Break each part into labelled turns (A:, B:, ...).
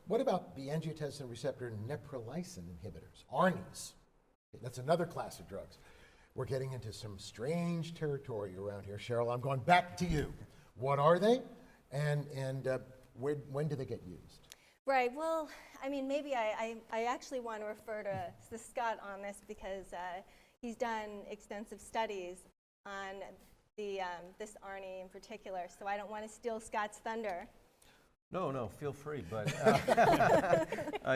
A: What about the angiotensin receptor neprilysin inhibitors, ARNIs? That's another class of drugs. We're getting into some strange territory around here. Sheryl, I'm going back to you. What are they, and when do they get used?
B: Right. Well, I mean, maybe I actually want to refer to Scott on this because he's done extensive studies on this ARNI in particular. So I don't want to steal Scott's thunder.
C: No, feel free, but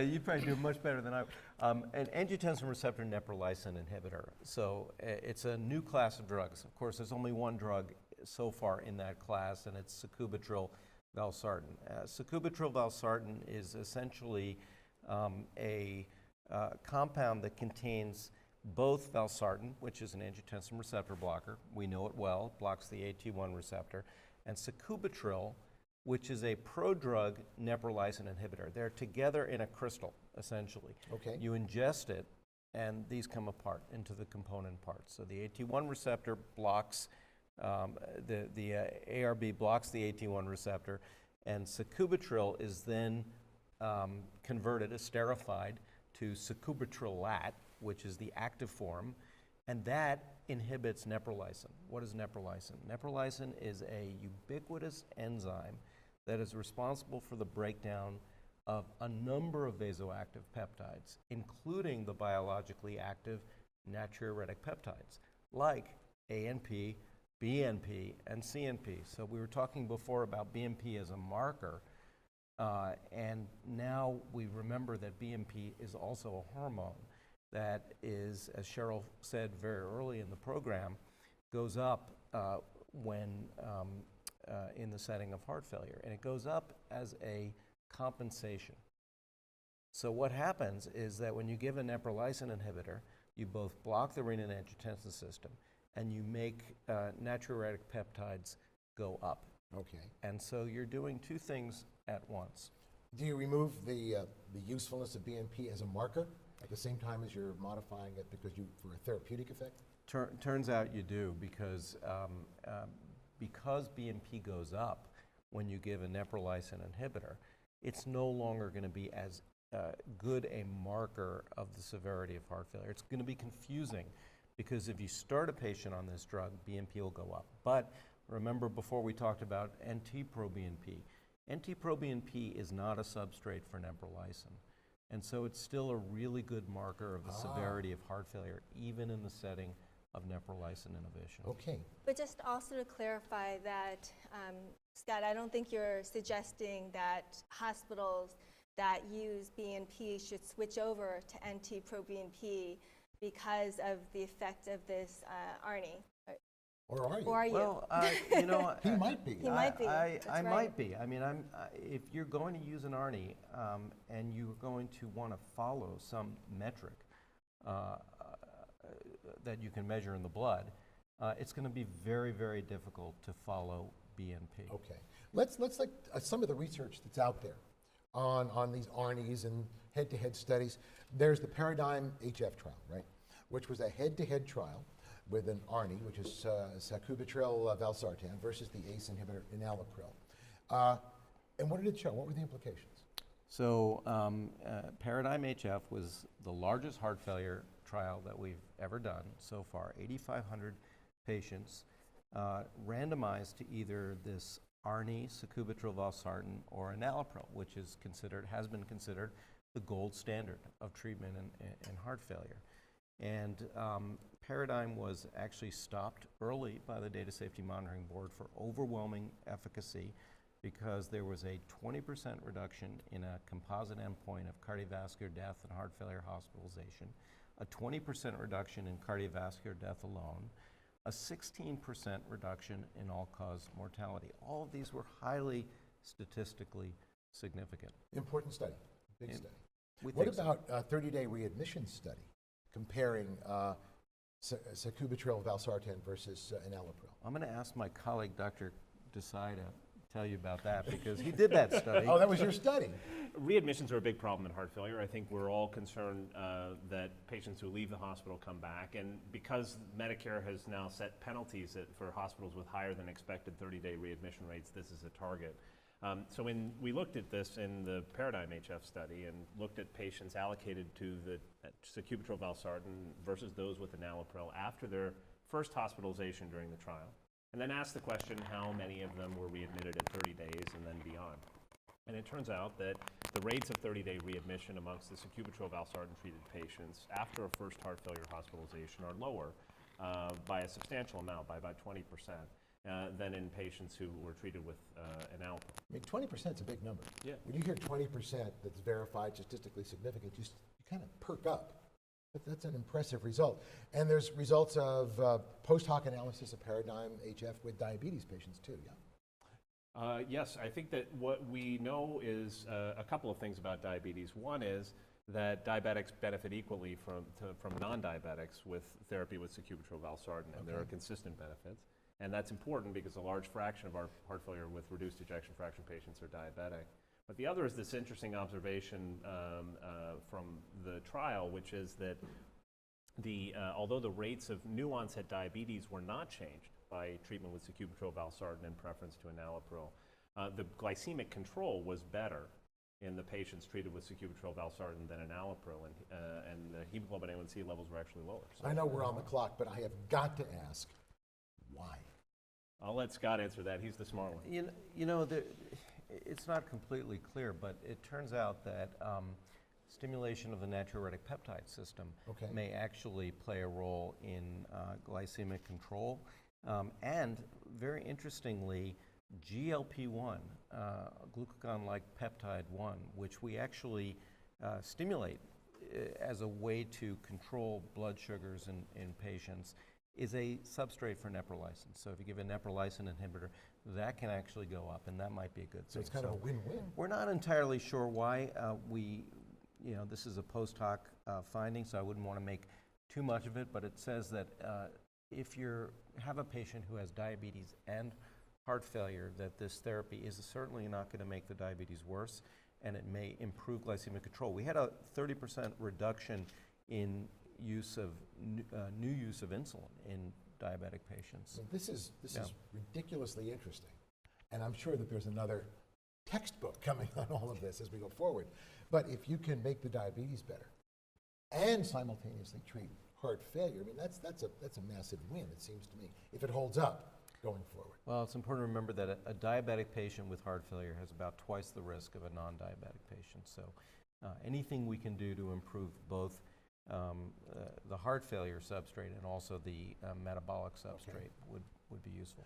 C: you probably do much better than I. An angiotensin receptor neprilysin inhibitor. So it's a new class of drugs. Of course, there's only one drug so far in that class, and it's sacubitril valsartan. Sacubitril valsartan is essentially a compound that contains both valsartan, which is an angiotensin receptor blocker, we know it well, blocks the AT1 receptor, and sacubitril, which is a prodrug neprilysin inhibitor. They're together in a crystal, essentially.
A: Okay.
C: You ingest it, and these come apart into the component parts. So the AT1 receptor blocks, the ARB blocks the AT1 receptor, and sacubitril is then converted, esterified, to sacubitrilat, which is the active form, and that inhibits neprilysin. What is neprilysin? Neprilysin is a ubiquitous enzyme that is responsible for the breakdown of a number of vasoactive peptides, including the biologically active natriuretic peptides, like ANP, BNP, and CNP. So we were talking before about BNP as a marker, and now we remember that BNP is also a hormone that is, as Sheryl said very early in the program, goes up when in the setting of heart failure, and it goes up as a compensation. So what happens is that when you give a neprilysin inhibitor, you both block the renin-angiotensin system and you make natriuretic peptides go up.
A: Okay.
C: And so you're doing two things at once.
A: Do you remove the usefulness of BNP as a marker at the same time as you're modifying it because for a therapeutic effect?
C: Turns out you do, because BNP goes up when you give a neprilysin inhibitor, it's no longer going to be as good a marker of the severity of heart failure. It's going to be confusing, because if you start a patient on this drug, BNP will go up. But remember, before we talked about NT-proBNP. NT-proBNP is not a substrate for neprilysin. And so it's still a really good marker of the severity of heart failure, even in the setting of neprilysin inhibition.
A: Okay.
B: But just also to clarify that, Scott, I don't think you're suggesting that hospitals that use BNP should switch over to NT-proBNP because of the effect of this ARNI.
A: Or are you?
B: Or are you?
C: Well, you know,
A: He might be.
B: He might be.
C: I
B: That's right.
C: might be. I mean, if you're going to use an ARNI and you're going to want to follow some metric that you can measure in the blood, it's going to be very, very difficult to follow BNP.
A: Okay. Let's like some of the research that's out there on these ARNIs and head-to-head studies. There's the Paradigm HF trial, right, which was a head-to-head trial with an ARNI, which is sacubitril valsartan, versus the ACE inhibitor enalapril. And what did it show? What were the implications?
C: So Paradigm HF was the largest heart failure trial that we've ever done so far. 8,500 patients randomized to either this ARNI, sacubitril valsartan, or enalapril, which has been considered the gold standard of treatment in heart failure. And Paradigm was actually stopped early by the Data Safety Monitoring Board for overwhelming efficacy, because there was a 20% reduction in a composite endpoint of cardiovascular death and heart failure hospitalization, a 20% reduction in cardiovascular death alone, a 16% reduction in all-cause mortality. All of these were highly statistically significant.
A: Important study, big study.
C: What
A: about a 30-day readmission study comparing sacubitril valsartan versus enalapril?
C: I'm going to ask my colleague, Dr. Desai, to tell you about that, because he did that study.
A: Oh, that was your study.
D: Readmissions are a big problem in heart failure. I think we're all concerned that patients who leave the hospital come back, and because Medicare has now set penalties for hospitals with higher than expected 30-day readmission rates, this is a target. So when we looked at this in the Paradigm HF study and looked at patients allocated to the sacubitril valsartan versus those with enalapril after their first hospitalization during the trial, and then asked the question how many of them were readmitted at 30 days and then beyond. And it turns out that the rates of 30-day readmission amongst the sacubitril valsartan treated patients after a first heart failure hospitalization are lower by a substantial amount, by about 20%, than in patients who were treated with enalapril.
A: I mean, 20% is a big number.
D: Yeah.
A: When you hear 20% that's verified, statistically significant, you kind of perk up. But that's an impressive result. And there's results of post hoc analysis of Paradigm HF with diabetes patients too, yeah?
D: Yes, I think that what we know is a couple of things about diabetes. One is that diabetics benefit equally from non-diabetics with therapy with sacubitril valsartan, and there are consistent benefits. And that's important because a large fraction of our heart failure with reduced ejection fraction patients are diabetic. But the other is this interesting observation from the trial, which is that although the rates of new onset diabetes were not changed by treatment with sacubitril valsartan in preference to enalapril, the glycemic control was better in the patients treated with sacubitril valsartan than enalapril, and the hemoglobin A1C levels were actually lower. So
A: I know we're on the clock, but I have got to ask, why?
D: I'll let Scott answer that. He's the smart one.
C: You know, it's not completely clear, but it turns out that stimulation of the natriuretic peptide system may actually play a role in glycemic control. And very interestingly, GLP-1, glucagon-like peptide 1, which we actually stimulate as a way to control blood sugars in patients, is a substrate for neprilysin. So if you give a neprilysin inhibitor, that can actually go up, and that might be a good thing.
A: So it's kind of a win-win.
C: We're not entirely sure why. This is a post hoc finding, so I wouldn't want to make too much of it, but it says that if you have a patient who has diabetes and heart failure, that this therapy is certainly not going to make the diabetes worse, and it may improve glycemic control. We had a 30% reduction in use of new use of insulin in diabetic patients.
A: So this is ridiculously interesting, and I'm sure that there's another textbook coming on all of this as we go forward. But if you can make the diabetes better and simultaneously treat heart failure, I mean that's a massive win, it seems to me, if it holds up going forward.
C: Well, it's important to remember that a diabetic patient with heart failure has about twice the risk of a non-diabetic patient. So anything we can do to improve both the heart failure substrate and also the metabolic substrate would be useful.